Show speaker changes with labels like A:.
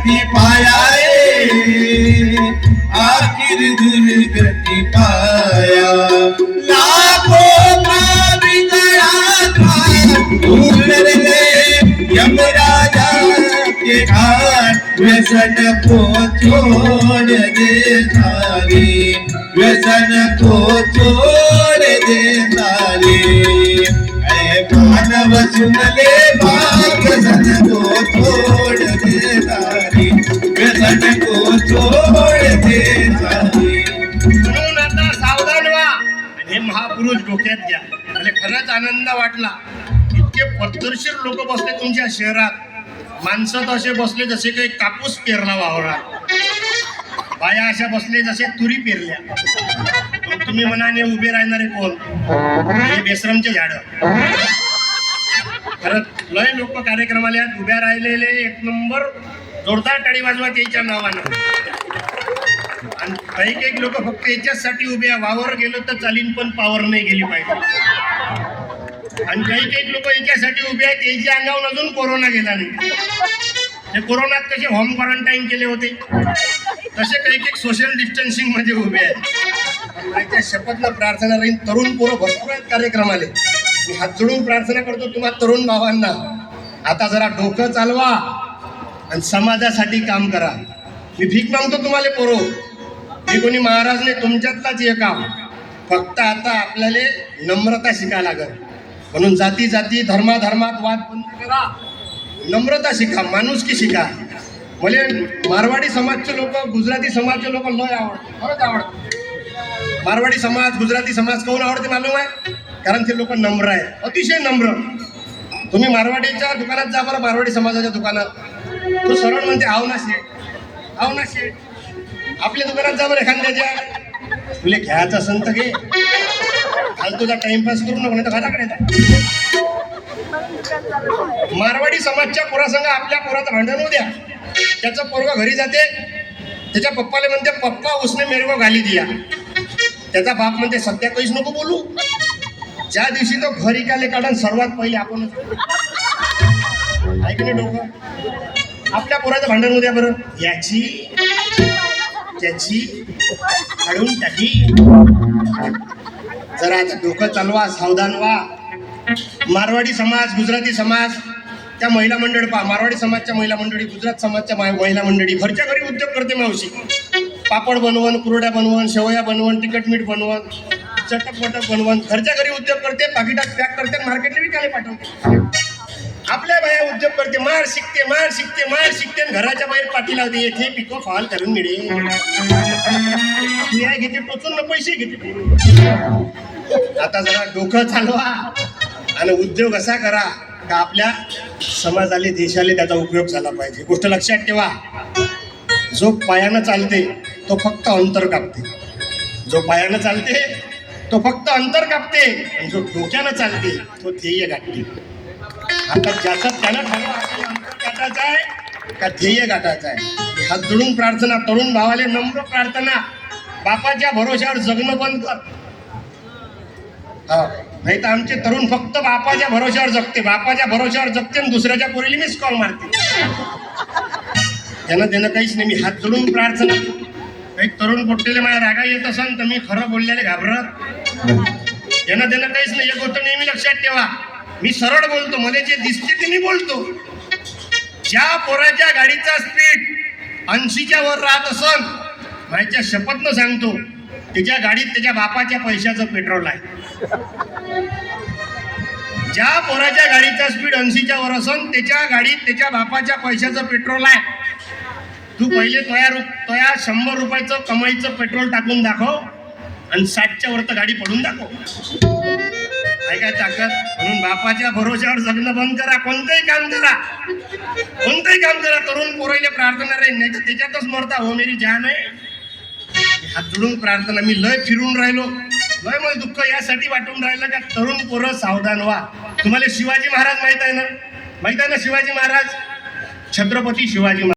A: दुर्गती पाया रे, आखिर दुर्गती पाया। लाखों का बिगड़ा था उतर गए यमराजा के घाट, व्यसन को छोड़ दे सारे, व्यसन को छोड़ दे सारे। ऐ मानव सुन ले बात, व्यसन को छोड़ दे सारे, व्यसन को छोड़ दे सारे।
B: म्हणून आता सावधान व्हा आणि हे महापुरुष डोक्यात घ्या. मला खरंच आनंद वाटला. इतके पद्धतशीर लोक बसले तुमच्या शहरात. माणसं तर असे बसले जसे काही कापूस पेरला वावरात. बाया अशा बसले जसे तुरी पेरल्या. तुम्ही मनाने उभे राहणारे कोण? हे बेसरमचे झाड. खरंच लय लोक कार्यक्रमाला उभ्या राहिलेले एक नंबर जोरदार टाळी वाजवा त्याच्या नावानं. आणि काही काही लोक फक्त याच्यासाठी उभे आहे, वावर गेलो तर चालीन पण पावर नाही गेली पाहिजे. आणि काही काही लोक याच्यासाठी उभे आहेत याच्या अंगावर अजून कोरोना गेला नाही. ते कोरोनात कसे होम क्वारंटाईन केले होते तसे काही काही सोशल डिस्टन्सिंग मध्ये उभे आहेत. माझ्या शपथला प्रार्थना राहील. तरुण पोरं भरपूर आहेत कार्यक्रमाले. मी हात जोडून प्रार्थना करतो तुम्हाला तरुण भावांना, आता जरा डोकं चालवा आणि समाजासाठी काम करा. मी भीक मागतो तुम्हाला पोरो, मी कोणी महाराज नाही, तुमच्यातलाच हे काम. फक्त आता आपल्याला नम्रता शिकायला लागत. म्हणून जाती जाती धर्माधर्मात वाद बंद करा, नम्रता शिका, माणुसकी शिका. मला मारवाडी समाजचे लोक, गुजराती समाजचे लोक लय आवडते, खरंच आवडते. मारवाडी समाज, गुजराती समाज काहून आवडते मालूम आहे? कारण ते लोक नम्र आहे, अतिशय नम्र. तुम्ही मारवाडीच्या दुकानात जा बरं, मारवाडी समाजाच्या दुकानात, तो सरळ म्हणते आव ना शेठ, आव ना शेठ. आपल्या दुकानात जा बरं एखाद्याच्या, तुला घ्यायचं असेल तर घे, फालतूचा टाइमपास करू नको, नाही तर घराकडे जा. मारवाडी समाजच्या पोरासंग आपल्या पोराचं भांडण होऊ द्या. त्याचं पोरगा घरी जाते, त्याच्या पप्पाला म्हणते पप्पा उसने मेरे को गाली दिया. त्याचा बाप म्हणते सध्या काहीच नको बोलू. ज्या दिवशी तो घरी काले काढून सर्वात पहिले आपण ऐकणे डोकं. आपल्या पोराचं भांडण होऊ द्या बरं, याची त्याची काढून टाकी. जरा आता डोकं चालवा, सावधान व्हा. मारवाडी समाज, गुजराती समाज त्या महिला मंडळ पहा. मारवाडी समाजच्या महिला मंडळी, गुजरात समाजच्या महिला मंडळी घरच्या घरी उद्योग करते. मावशी पापड बनवून, कुरड्या बनवून, शेवया बनवून, तिखट मीठ बनवून, चटक पटक बनवून घरच्या घरी उद्योग करते. पाकिटात पॅक करते, मार्केटला विकायला पाठवते. आपल्या बाया उद्योग करते, मार शिकते, मार शिकते, मार शिकते, घराच्या बाहेर पाठी लावते. येथे पिको फॉल करून मिळेल, घेते टोचून पैसे घेते. आता जरा डोकं चालवा आणि उद्योग असा करा का आपल्या समाजाले, देशाले त्याचा उपयोग झाला पाहिजे. गोष्ट लक्षात ठेवा, जो पायानं चालते तो फक्त अंतर कापते. जो पायानं चालते तो फक्त अंतर कापते, आणि जो डोक्यानं चालते तो ध्येय गाठते. आता ज्याचं त्यानं ठरवा, आपल्याला अंतर गाठायचं आहे का ध्येय गाठायचं आहे. हात जोडून प्रार्थना, तरुण भावाले नम्र प्रार्थना, बापाच्या भरोश्यावर जगणं बंद कर. नाही तर आमचे तरुण फक्त बापाच्या भरोश्यावर जगते, बापाच्या भरोश्यावर जगते आणि दुसऱ्याच्या पोरीला मिस कॉल मारते. त्यांना देणं काहीच नाही. मी हात जोडून प्रार्थना. काही तरुण पोट्टेले माझ्या रागा येत असेल तर मी खरं बोलल्याने घाबरत. यांना देणं काहीच नाही. एक गोष्ट नेहमी लक्षात ठेवा, मी सरळ बोलतो, मला जे दिसते ते मी बोलतो. ज्या पोराच्या गाडीचा स्पीड 80च्या वर राहत असन, माझ्या शपथनं सांगतो त्याच्या गाडीत त्याच्या बापाच्या पैशाचं पेट्रोल आहे. ज्या पोराच्या गाडीचा स्पीड 80च्या वर असन, त्याच्या गाडीत त्याच्या बापाच्या पैशाचं पेट्रोल आहे. तू पहिले तोया 100 रुपयाचं कमाईचं पेट्रोल टाकून दाखव आणि 60च्या वर तर गाडी पडून दाखव. काय ताकद. म्हणून बापाच्या भरोश्यावर जगणं बंद करा. कोणतंही काम करा, कोणतंही काम करा. तरुण पोरायला प्रार्थना राहील, नाही तर त्याच्यातच मरता. हो मेरी जान आहे. हात जोडून प्रार्थना. मी लय फिरून राहिलो, लय मला दुःख यासाठी वाटून राहिलं का तरुण पोरं सावधान व्हा. तुम्हाला शिवाजी महाराज माहित आहे ना? माहित आहे ना शिवाजी महाराज? छत्रपती शिवाजी महाराज.